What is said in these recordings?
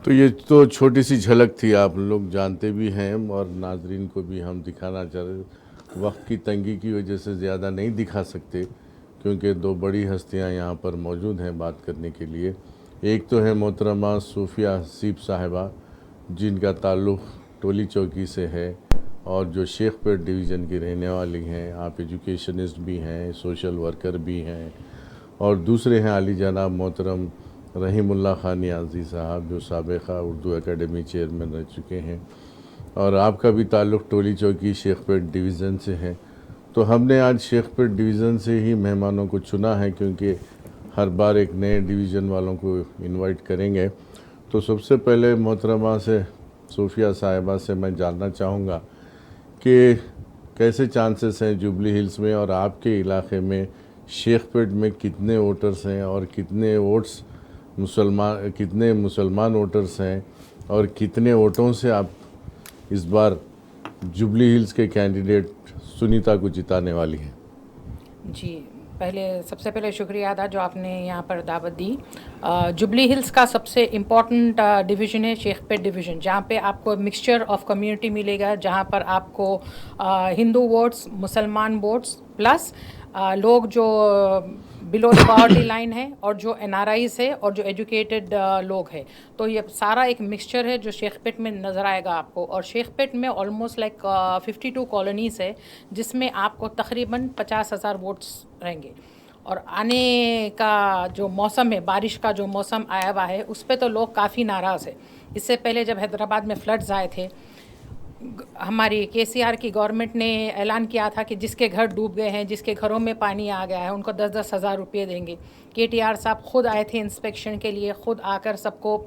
तो ये तो छोटी सी झलक थी, आप लोग जानते भी हैं और नाजरीन को भी हम दिखाना चाह रहे। वक्त की तंगी की वजह से ज़्यादा नहीं दिखा सकते, क्योंकि दो बड़ी हस्तियां यहाँ पर मौजूद हैं बात करने के लिए। एक तो है मोहतरमा सूफिया हसीब साहिबा, जिनका ताल्लुक़ टोली चौकी से है और जो शेखपेट डिवीज़न की रहने वाली हैं। आप एजुकेशनिस्ट भी हैं, सोशल वर्कर भी हैं। और दूसरे हैं आली जनाब मोहतरम रहीमुल्लाह खान नियाज़ी साहब, जो साबिक़ा उर्दू एकेडमी चेयरमैन रह चुके हैं। और आपका भी ताल्लुक़ टोली चौकी शेखपेट डिवीज़न से है। तो हमने आज शेखपेट डिवीज़न से ही मेहमानों को चुना है, क्योंकि हर बार एक नए डिवीज़न वालों को इनवाइट करेंगे। तो सबसे पहले मोहतरमा से सूफिया साहिबा से मैं जानना चाहूँगा कि कैसे चांसेस हैं जुबली हिल्स में और आपके इलाके में शेखपेट में कितने वोटर्स हैं और कितने मुसलमान वोटर्स हैं और कितने वोटों से आप इस बार जुबली हिल्स के कैंडिडेट सुनीता को जिताने वाली हैं। जी, सबसे पहले शुक्रिया अदा जो आपने यहाँ पर दावत दी। जुबली हिल्स का सबसे इम्पॉर्टेंट डिवीज़न है शेखपेट डिवीज़न, जहाँ पे आपको मिक्सचर ऑफ कम्युनिटी मिलेगा, जहाँ पर आपको हिंदू वोट्स, मुसलमान वोट्स प्लस लोग जो बिलो द पॉवर्टी लाइन है और जो एनआरआईज है और जो एजुकेटेड लोग हैं। तो ये सारा एक मिक्सचर है जो शेखपेट में नज़र आएगा आपको। और शेखपेट में ऑलमोस्ट लाइक 52 कॉलोनीज़ है, जिसमें आपको तकरीबन 50,000 वोट्स रहेंगे। और आने का जो मौसम है, बारिश का जो मौसम आया हुआ है, उस पर तो लोग काफ़ी नाराज़ है। इससे पहले जब हैदराबाद में फ्लड्स आए थे, हमारी केसीआर की गवर्नमेंट ने ऐलान किया था कि जिसके घर डूब गए हैं, जिसके घरों में पानी आ गया है, उनको 10-10 हज़ार रुपये देंगे। केटीआर साहब खुद आए थे इंस्पेक्शन के लिए, खुद आकर सबको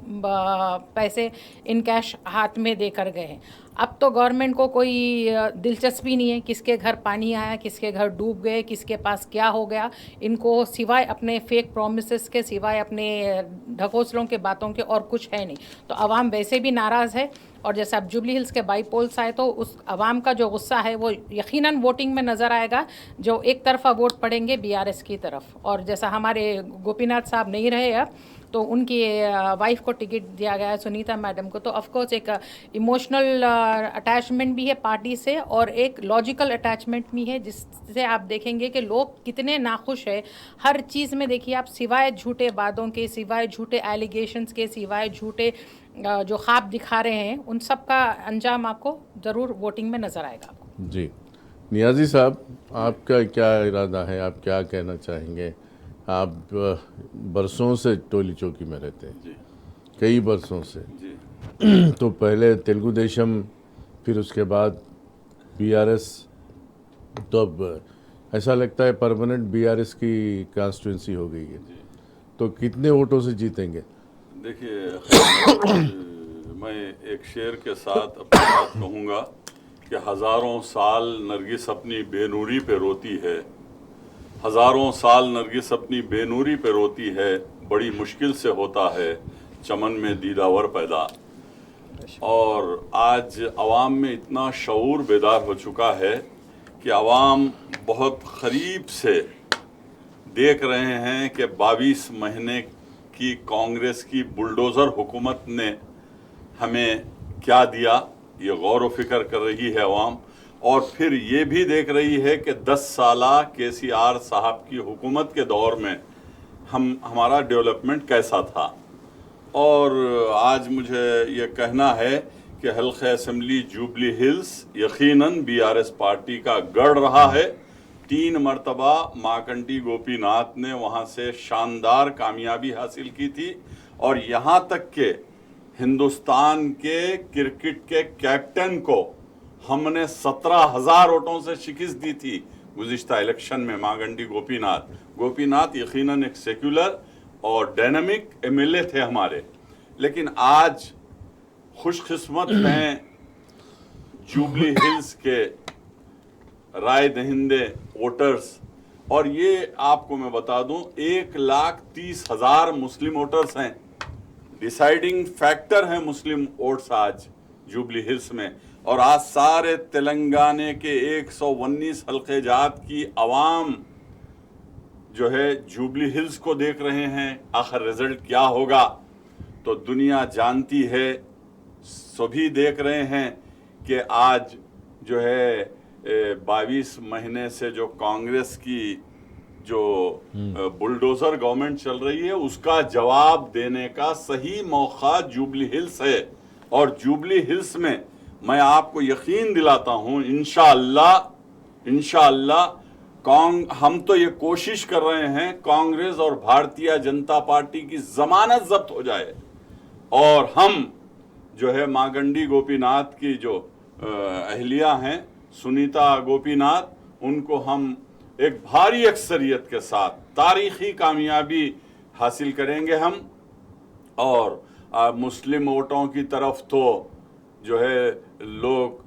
पैसे इन कैश हाथ में दे कर गए हैं। अब तो गवर्नमेंट को कोई दिलचस्पी नहीं है किसके घर पानी आया, किसके घर डूब गए, किसके पास क्या हो गया। इनको सिवाय अपने फेक प्रोमिसेस के, सिवाय अपने ढकोसलों के बातों के और कुछ है नहीं। तो आवाम वैसे भी नाराज़ है। और जैसे अब जुबली हिल्स के बाई पोल्स आए, तो उस आवाम का जो गुस्सा है वो यकीनन वोटिंग में नज़र आएगा, जो एक तरफा वोट पड़ेंगे बीआरएस की तरफ। और जैसा हमारे गोपीनाथ साहब नहीं रहे अब, तो उनकी वाइफ को टिकट दिया गया है, सुनीता मैडम को। तो ऑफकोर्स एक इमोशनल अटैचमेंट भी है पार्टी से और एक लॉजिकल अटैचमेंट भी है, जिससे आप देखेंगे कि लोग कितने नाखुश है हर चीज़ में। देखिए आप, सिवाय झूठे वादों के, सिवाय झूठे एलिगेशंस के, सिवाय झूठे जो ख्वाब दिखा रहे हैं, उन सब का अंजाम आपको ज़रूर वोटिंग में नज़र आएगा आपको। जी, नियाज़ी साहब, आपका क्या इरादा है, आप क्या कहना चाहेंगे? आप बरसों से टोली चौकी में रहते हैं जी कई बरसों से। जी तो पहले तेलुगु देशम, फिर उसके बाद बीआरएस। तो अब ऐसा लगता है परमानेंट बीआरएस की कॉन्स्टिट्यूंसी हो गई है। तो कितने वोटों से जीतेंगे? देखिए, मैं एक शेर के साथ अपनी बात कहूँगा कि हज़ारों साल नरगिस अपनी बेनूरी पे रोती है, हज़ारों साल नरगिस अपनी बेनूरी पे रोती है, बड़ी मुश्किल से होता है चमन में दीदावर पैदा। और आज आवाम में इतना शऊर बेदार हो चुका है कि आवाम बहुत करीब से देख रहे हैं कि 22 महीने की कांग्रेस की बुलडोज़र हुकूमत ने हमें क्या दिया, ये गौर व फिक्र कर रही है आवाम। और फिर ये भी देख रही है कि 10 साला केसीआर साहब की हुकूमत के दौर में हमारा डेवलपमेंट कैसा था। और आज मुझे ये कहना है कि हल्क़े असेंबली जुबली हिल्स यकीनन बीआरएस पार्टी का गढ़ रहा है। 3 मरतबा माकंटी गोपीनाथ ने वहाँ से शानदार कामयाबी हासिल की थी। और यहाँ तक के हिंदुस्तान के क्रिकेट के कैप्टन को हमने 17,000 वोटों से शिकस्त दी थी गुज़िश्ता इलेक्शन में। माकंटी गोपीनाथ यकीनन एक सेक्युलर और डायनामिक एमएलए थे हमारे। लेकिन आज खुशकिस्मत हैं जुबली हिल्स के राय दहिंदे वोटर्स। और ये आपको मैं बता दूं, 1,30,000 मुस्लिम वोटर्स हैं। डिसाइडिंग फैक्टर हैं मुस्लिम वोट्स आज जुबली हिल्स में। और आज सारे तेलंगाना के 119 हल्के जात की आवाम जो है जुबली हिल्स को देख रहे हैं, आखिर रिजल्ट क्या होगा। तो दुनिया जानती है, सभी देख रहे हैं कि आज जो है 22 महीने से जो कांग्रेस की जो बुलडोजर गवर्नमेंट चल रही है, उसका जवाब देने का सही मौका जुबली हिल्स है। और जुबली हिल्स में मैं आपको यकीन दिलाता हूं, इंशाअल्लाह हम तो ये कोशिश कर रहे हैं कांग्रेस और भारतीय जनता पार्टी की जमानत जब्त हो जाए और हम जो है मागंडी गोपीनाथ की जो अहलिया हैं सुनीता गोपीनाथ, उनको हम एक भारी अक्सरियत के साथ तारीखी कामयाबी हासिल करेंगे हम। और मुस्लिम वोटों की तरफ तो जो है लोग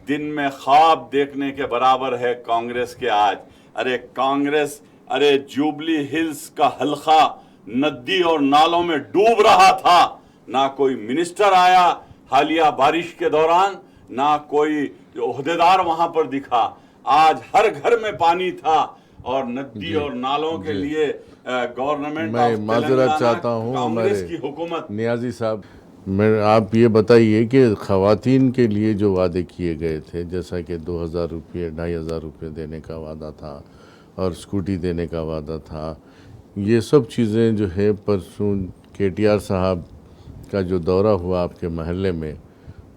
दिन में ख्वाब देखने के बराबर है कांग्रेस के आज। अरे जुबली हिल्स का हल्का नदी और नालों में डूब रहा था, ना कोई मिनिस्टर आया हालिया बारिश के दौरान, ना कोई ओहदेदार वहां पर दिखा। आज हर घर में पानी था और नदी और नालों के लिए गवर्नमेंट मैं माजरत चाहता हूँ कांग्रेस की हुकूमत। नियाजी साहब, आप ये बताइए कि ख़वातीन के लिए जो वादे किए गए थे, जैसा कि 2000 रुपये 2500 रुपये देने का वादा था और स्कूटी देने का वादा था, ये सब चीज़ें जो है परसों KTR साहब का जो दौरा हुआ आपके महल्ले में,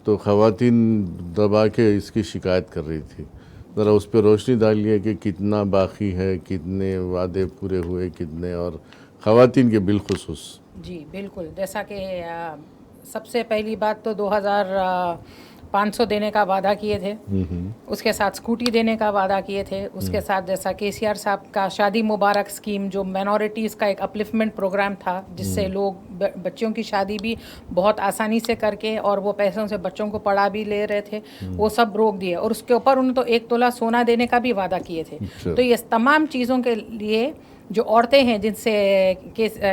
तो ख़वातीन दबा के इसकी शिकायत कर रही थी। ज़रा उस पर रोशनी डालिए कि कितना बाकी है, कितने वादे पूरे हुए, कितने, और ख़वातीन के बिलखुसूस। जी बिल्कुल, जैसा कि सबसे पहली बात तो 2500 देने का वादा किए थे, उसके साथ स्कूटी देने का वादा किए थे, उसके साथ जैसा KCR साहब का शादी मुबारक स्कीम जो माइनॉरिटीज़ का एक अपलिफ्टमेंट प्रोग्राम था, जिससे लोग बच्चों की शादी भी बहुत आसानी से करके और वो पैसों से बच्चों को पढ़ा भी ले रहे थे, वो सब रोक दिए। और उसके ऊपर उन्होंने तो 1 तोला सोना देने का भी वादा किए थे। तो ये तमाम चीज़ों के लिए जो औरतें हैं जिनसे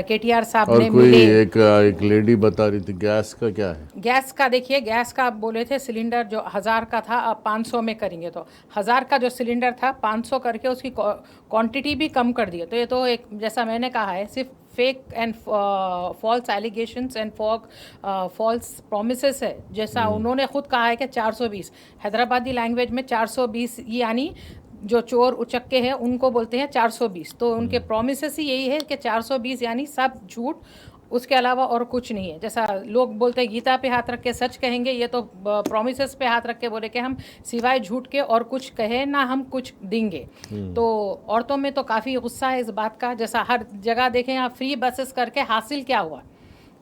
KTR साहब ने मिले, एक लेडी बता रही थी गैस का क्या है। गैस का देखिए, गैस का बोले थे सिलेंडर जो 1000 का था अब 500 में करेंगे, तो 1000 का जो सिलेंडर था 500 करके उसकी क्वांटिटी भी कम कर दी। तो ये तो एक, जैसा मैंने कहा है, सिर्फ fake and false allegations and false promises है। जैसा उन्होंने खुद कहा है कि 420 हैदराबादी लैंग्वेज में 420 यानी जो चोर उचक्के हैं उनको बोलते हैं 420। तो उनके प्रोमिसेस ही यही है कि 420 यानी सब झूठ, उसके अलावा और कुछ नहीं है। जैसा लोग बोलते हैं गीता पे हाथ रख के सच कहेंगे, ये तो प्रोमिसेस पे हाथ रख के बोले कि हम सिवाय झूठ के और कुछ कहे ना हम कुछ देंगे। तो औरतों में तो काफ़ी गुस्सा है इस बात का। जैसा हर जगह देखें, यहाँ फ्री बसेस करके हासिल क्या हुआ?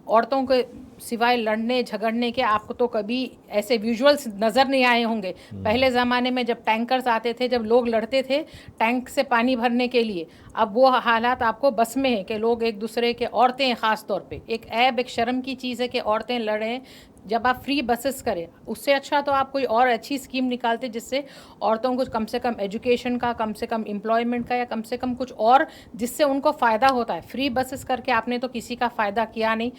औरतों के सिवाय लड़ने झगड़ने के आपको तो कभी ऐसे विजुअल्स नज़र नहीं आए होंगे। पहले ज़माने में जब टैंकर्स आते थे, जब लोग लड़ते थे टैंक से पानी भरने के लिए, अब वो हालात आपको बस में है कि लोग एक दूसरे के, औरतें ख़ास तौर पे, एक ऐब एक शर्म की चीज़ है कि औरतें लड़ें। जब आप फ्री बसेस करें, उससे अच्छा तो आप कोई और अच्छी स्कीम निकालते जिससे औरतों को कम से कम एजुकेशन का, कम से कम एम्प्लॉयमेंट का, या कम से कम कुछ और जिससे उनको फ़ायदा होता है। फ्री बसेस करके आपने तो किसी का फ़ायदा किया नहीं,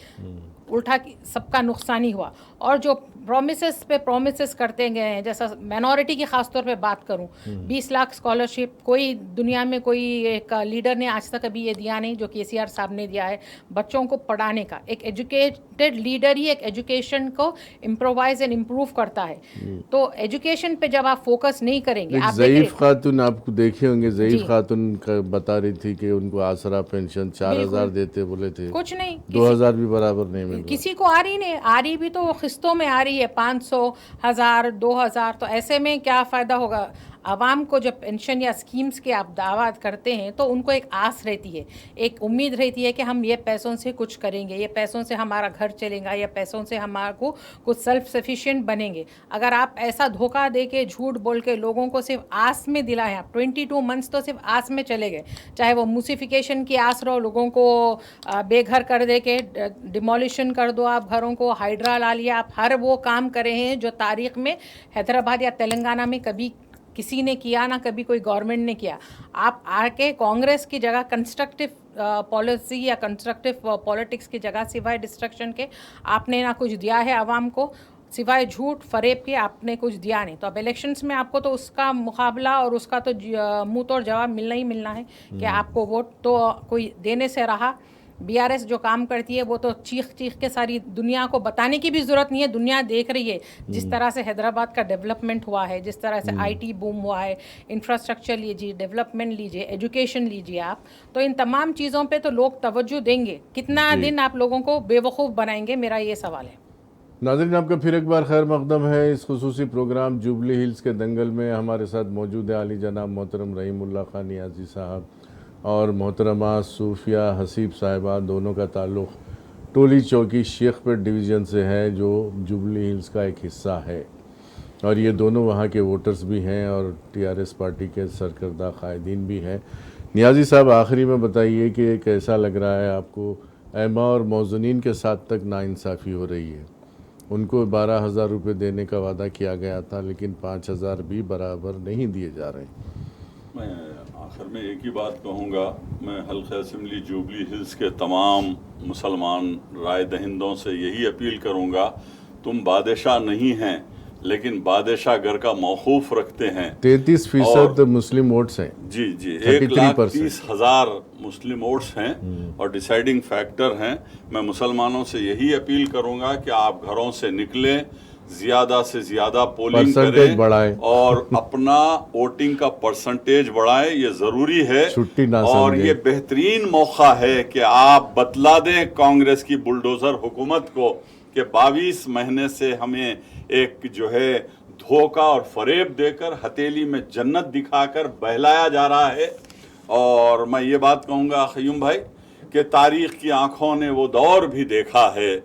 उल्टा सबका नुकसान ही हुआ। और जो प्रोमिसेस पे प्रोमिसेस करते गए हैं, जैसा माइनॉरिटी की ख़ास तौर पे बात करूं, 20 लाख स्कॉलरशिप कोई दुनिया में कोई एक लीडर ने आज तक कभी ये दिया नहीं जो KCR साहब ने दिया है बच्चों को पढ़ाने का। एक एजुकेटेड लीडर ही एक एजुकेशन को इम्प्रोवाइज एंड इम्प्रूव करता है। तो एजुकेशन पे जब आप फोकस नहीं करेंगे, आप ज़ईफ़ खातून आपको देखे होंगे, ज़ईफ़ खातून बता रही थी कि उनको आसरा पेंशन 4000 देते बोले थे, कुछ नहीं, 2000 भी बराबर नहीं मिल रहा। किसी को आ रही नहीं, आ रही भी तो किस्तों में आ रही है, 500, 1000, 2000। तो ऐसे में क्या फ़ायदा होगा? आवाम को जब पेंशन या स्कीम्स के आप दावा करते हैं तो उनको एक आस रहती है, एक उम्मीद रहती है कि हम ये पैसों से कुछ करेंगे, ये पैसों से हमारा घर चलेगा, या पैसों से हमारे को कुछ सेल्फ सफिशिएंट बनेंगे। अगर आप ऐसा धोखा दे के, झूठ बोल के लोगों को सिर्फ आस में दिलाएं, आप 22 मंथ्स तो सिर्फ आस में चले गए। चाहे वो मूसिफिकेशन की आस रहो, लोगों को बेघर कर दे के डिमोलिशन कर दो आप घरों को, हाइड्रा ला लिया, आप हर वो काम करे हैं जो तारीख में हैदराबाद या तेलंगाना में कभी किसी ने किया ना, कभी कोई गवर्नमेंट ने किया। आप आके कांग्रेस की जगह कंस्ट्रक्टिव पॉलिसी या कंस्ट्रक्टिव पॉलिटिक्स की जगह सिवाय डिस्ट्रक्शन के आपने ना कुछ दिया है आवाम को, सिवाय झूठ फरेब के आपने कुछ दिया नहीं। तो अब इलेक्शंस में आपको तो उसका मुकाबला और उसका तो मुंह तोड़ जवाब मिलना ही मिलना है कि आपको वोट तो कोई देने से रहा बीआरएस जो काम करती है वो तो चीख चीख के सारी दुनिया को बताने की भी ज़रूरत नहीं है, दुनिया देख रही है जिस तरह से हैदराबाद का डेवलपमेंट हुआ है, जिस तरह से आईटी बूम हुआ है, इंफ्रास्ट्रक्चर लीजिए, डेवलपमेंट लीजिए, एजुकेशन लीजिए आप, तो इन तमाम चीज़ों पे तो लोग तवज्जो देंगे। कितना जी। दिन आप लोगों को बेवकूफ़ बनाएंगे, मेरा ये सवाल है। नाज़रीन, आपका फिर एक बार खैर मकदम है इस खुसूसी प्रोग्राम जुबली हिल्स के दंगल में। हमारे साथ मौजूद है आली जनाब मोहतरम रहीमुल्लाह खान नियाज़ी साहब और मोहतरमा सूफिया हसीब साहिबा, दोनों का ताल्लुक़ टोली चौकी शेखपेट डिवीज़न से है जो जुबली हिल्स का एक हिस्सा है, और ये दोनों वहाँ के वोटर्स भी हैं और टीआरएस पार्टी के सरकर्दा कायदीन भी हैं। नियाज़ी साहब, आखिरी में बताइए कि कैसा लग रहा है आपको, एमा और मौजूनीन के साथ तक नाइंसाफ़ी हो रही है। उनको 12,000 रुपये देने का वादा किया गया था, लेकिन 5,000 भी बराबर नहीं दिए जा रहे। मैं आखिर में एक ही बात कहूँगा, मैं हल्का असम्बली जुबली हिल्स के तमाम मुसलमान राय दहिंदों से यही अपील करूँगा, तुम बादशाह नहीं हैं लेकिन बादशाह घर का मौकूफ रखते हैं। 33% मुस्लिम वोट्स हैं। जी जी, 33%। 1,30,000 मुस्लिम वोट्स हैं और डिसाइडिंग फैक्टर हैं। मैं मुसलमानों से यही अपील करूंगा कि आप घरों से निकलें, ज़्यादा से ज़्यादा पोलिंग करें बढ़ाएं और अपना वोटिंग का परसेंटेज बढ़ाएं, ये ज़रूरी है। छुट्टी ना और समझें। ये बेहतरीन मौका है कि आप बतला दें कांग्रेस की बुलडोज़र हुकूमत को कि 22 महीने से हमें एक जो है धोखा और फरेब देकर, हथेली में जन्नत दिखाकर बहलाया जा रहा है। और मैं ये बात कहूँगा क़य्यूम भाई कि तारीख़ की आंखों ने वो दौर भी देखा है,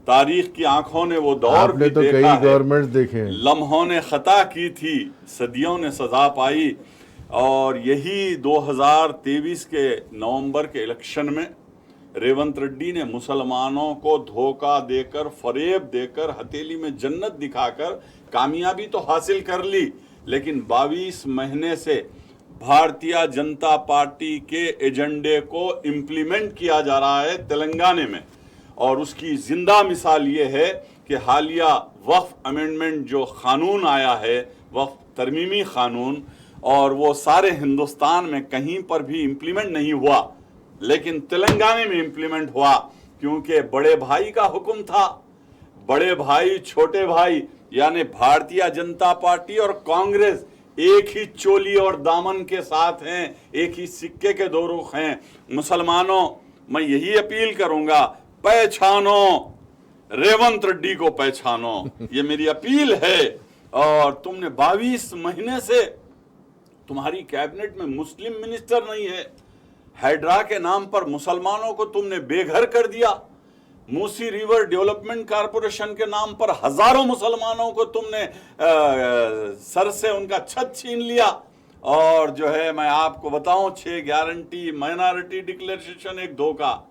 तारीख़ की आंखों ने वो दौर आपने भी तो देखा कई है। गवर्नमेंट देखे हैं। लम्हों ने ख़ता की थी, सदियों ने सज़ा पाई। और यही 2023 के नवंबर के इलेक्शन में रेवंत रेड्डी ने मुसलमानों को धोखा देकर, फरेब देकर, हथेली में जन्नत दिखाकर कामयाबी तो हासिल कर ली, लेकिन 22 महीने से भारतीय जनता पार्टी के एजेंडे को इम्प्लीमेंट किया जा रहा है तेलंगाना में। और उसकी जिंदा मिसाल ये है कि हालिया वक्फ अमेंडमेंट जो कानून आया है, वक्फ तरमीमी कानून, और वो सारे हिंदुस्तान में कहीं पर भी इम्प्लीमेंट नहीं हुआ, लेकिन तेलंगाना में इम्प्लीमेंट हुआ क्योंकि बड़े भाई का हुक्म था। बड़े भाई छोटे भाई यानी भारतीय जनता पार्टी और कांग्रेस एक ही चोली और दामन के साथ हैं, एक ही सिक्के के दो रुख हैं। मुसलमानों, मैं यही अपील करूंगा, पहचानो, रेवंत रेड्डी को पहचानो, ये मेरी अपील है। और तुमने 22 महीने से तुम्हारी कैबिनेट में मुस्लिम मिनिस्टर नहीं है, हाइड्रा के नाम पर मुसलमानों को तुमने बेघर कर दिया, मूसी रिवर डेवलपमेंट कारपोरेशन के नाम पर हजारों मुसलमानों को तुमने सर से उनका छत छीन लिया। और जो है मैं आपको बताऊं, 6 गारंटी माइनॉरिटी डिक्लेरेशन एक धोखा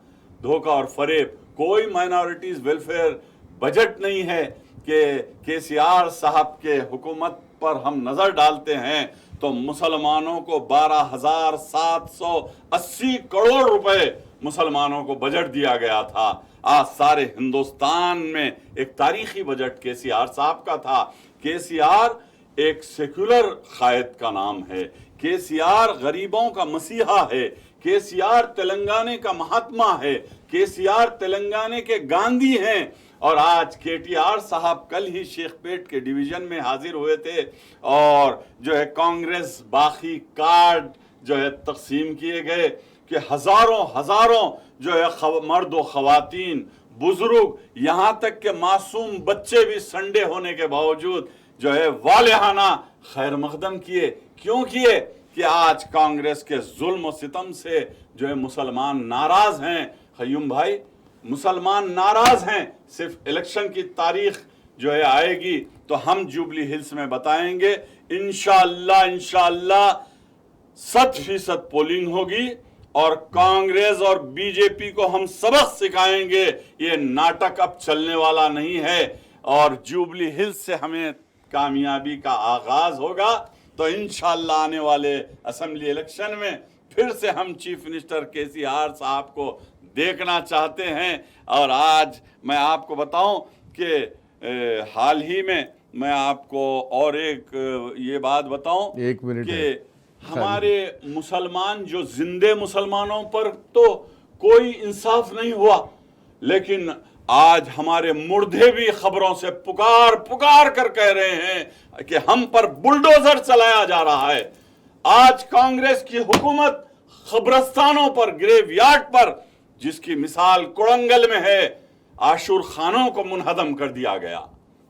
और फरेब। कोई माइनॉरिटीज वेलफेयर बजट नहीं है कि केसीआर साहब के हुकूमत पर हम नजर डालते हैं तो मुसलमानों को 12,780 करोड़ रुपए मुसलमानों को बजट दिया गया था। आज सारे हिंदुस्तान में एक तारीखी बजट केसीआर साहब का था। केसीआर एक सेक्युलर कायद का नाम है, केसीआर गरीबों का मसीहा है, केसीआर तेलंगाना का महात्मा है, केसीआर तेलंगाना के गांधी हैं। और आज केटीआर साहब कल ही शेखपेट के डिवीजन में हाजिर हुए थे और जो है कांग्रेस बाकी कार्ड जो है तकसीम किए गए कि हजारों जो है मर्द व खवातीन, बुजुर्ग, यहाँ तक के मासूम बच्चे भी संडे होने के बावजूद जो है वालेहाना खैर मकदम किए। क्यों किए? कि आज कांग्रेस के जुल्म और सितम से जो है मुसलमान नाराज हैं। क़य्यूम भाई, मुसलमान नाराज हैं। सिर्फ इलेक्शन की तारीख जो है आएगी तो हम जुबली हिल्स में बताएंगे। इंशाअल्लाह 100% पोलिंग होगी और कांग्रेस और बीजेपी को हम सबक सिखाएंगे। ये नाटक अब चलने वाला नहीं है और जुबली हिल्स से हमें कामयाबी का आगाज होगा। तो इंशाअल्लाह आने वाले असेंबली इलेक्शन में फिर से हम चीफ मिनिस्टर केसीआर साहब को देखना चाहते हैं। और आज मैं आपको बताऊं कि हाल ही में मैं आपको और एक ये बात बताऊं, एक मिनट कि हमारे मुसलमान जो जिंदे मुसलमानों पर तो कोई इंसाफ नहीं हुआ। लेकिन आज हमारे मुर्दे भी खबरों से पुकार पुकार कर कह रहे हैं कि हम पर बुलडोजर चलाया जा रहा है। आज कांग्रेस की हुकूमत खबरस्तानों पर, ग्रेवयार्ड पर, जिसकी मिसाल कोड़ंगल में है, आशुर खानों को मुनहदम कर दिया गया,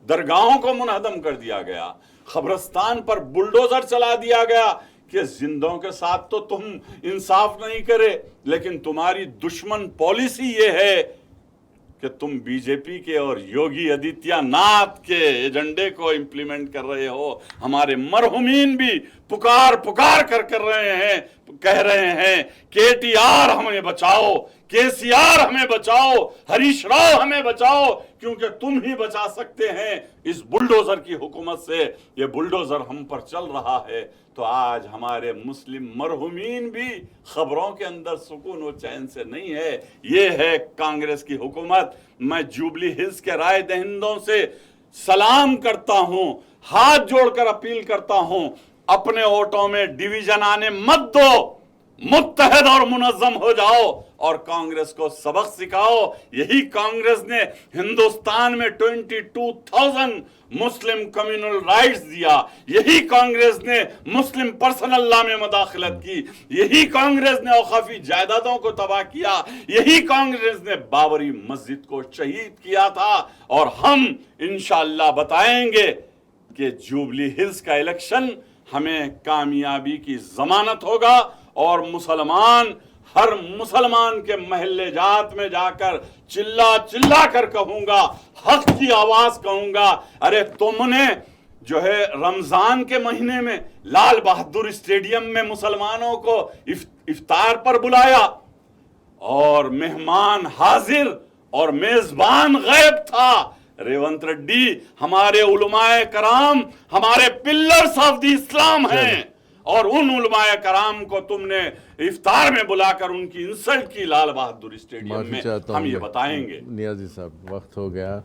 दरगाहों को मुनहदम कर दिया गया, खबरस्तान पर बुलडोजर चला दिया गया कि जिंदों के साथ तो तुम इंसाफ नहीं करे, लेकिन तुम्हारी दुश्मन पॉलिसी ये है कि तुम बीजेपी के और योगी आदित्यनाथ के एजेंडे को इंप्लीमेंट कर रहे हो। हमारे मरहुमीन भी पुकार पुकार कर रहे हैं, कह रहे हैं केटीआर हमें बचाओ, केसीआर हमें बचाओ, हरीश राव हमें बचाओ, क्योंकि तुम ही बचा सकते हैं इस बुलडोजर की हुकूमत से। ये बुलडोजर हम पर चल रहा है। तो आज हमारे मुस्लिम मरहुमीन भी खबरों के अंदर सुकून और चैन से नहीं है। ये है कांग्रेस की हुकूमत। मैं जुबली हिल्स के राय दहिंदों से सलाम करता हूं, हाथ जोड़कर अपील करता हूं, अपने वोटों में डिवीजन आने मत दो, मुत्तहद और मुनज़्ज़म हो जाओ और कांग्रेस को सबक सिखाओ। यही कांग्रेस ने हिंदुस्तान में 22,000 मुस्लिम कम्युनल राइट्स दिया। यही कांग्रेस ने मुस्लिम पर्सनल लॉ में मदाखलत की। यही कांग्रेस ने औकाफी जायदादों को तबाह किया। यही कांग्रेस ने बाबरी मस्जिद को शहीद किया था। और हम इंशाअल्लाह बताएंगे कि जुबली हिल्स का इलेक्शन हमें कामयाबी की जमानत होगा और मुसलमान, हर मुसलमान के महल्ले जात में जाकर चिल्ला चिल्ला कर कहूंगा, हक की आवाज कहूंगा, अरे तुमने जो है रमजान के महीने में लाल बहादुर स्टेडियम में मुसलमानों को इफ्तार पर बुलाया और मेहमान हाजिर और मेजबान गायब था। रेवंत रेड्डी, हमारे उलमाए कराम हमारे पिलर्स ऑफ द इस्लाम हैं और उन उलमाए कराम को तुमने इफ्तार में बुलाकर उनकी इंसल्ट की लाल बहादुर स्टेडियम में। हम ये बताएंगे। नियाजी साहब, वक्त हो गया।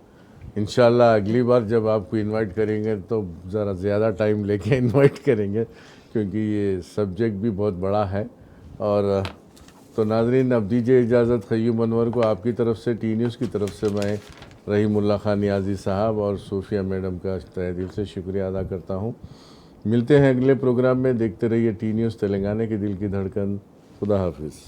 इंशाल्लाह अगली बार जब आपको इनवाइट करेंगे तो ज़रा ज़्यादा टाइम लेके इनवाइट करेंगे, क्योंकि ये सब्जेक्ट भी बहुत बड़ा है। और तो नाजरीन, अब दीजिए इजाज़त क़य्यूम अनवर को। आपकी तरफ से, टी न्यूज़ की तरफ से मैं रहीमुल्लाह खान नियाज़ी साहब और सूफिया मैडम का तहे दिल से शुक्रिया अदा करता हूँ। मिलते हैं अगले प्रोग्राम में। देखते रहिए टी न्यूज़, तेलंगाना की दिल की धड़कन। खुदा हाफिज़।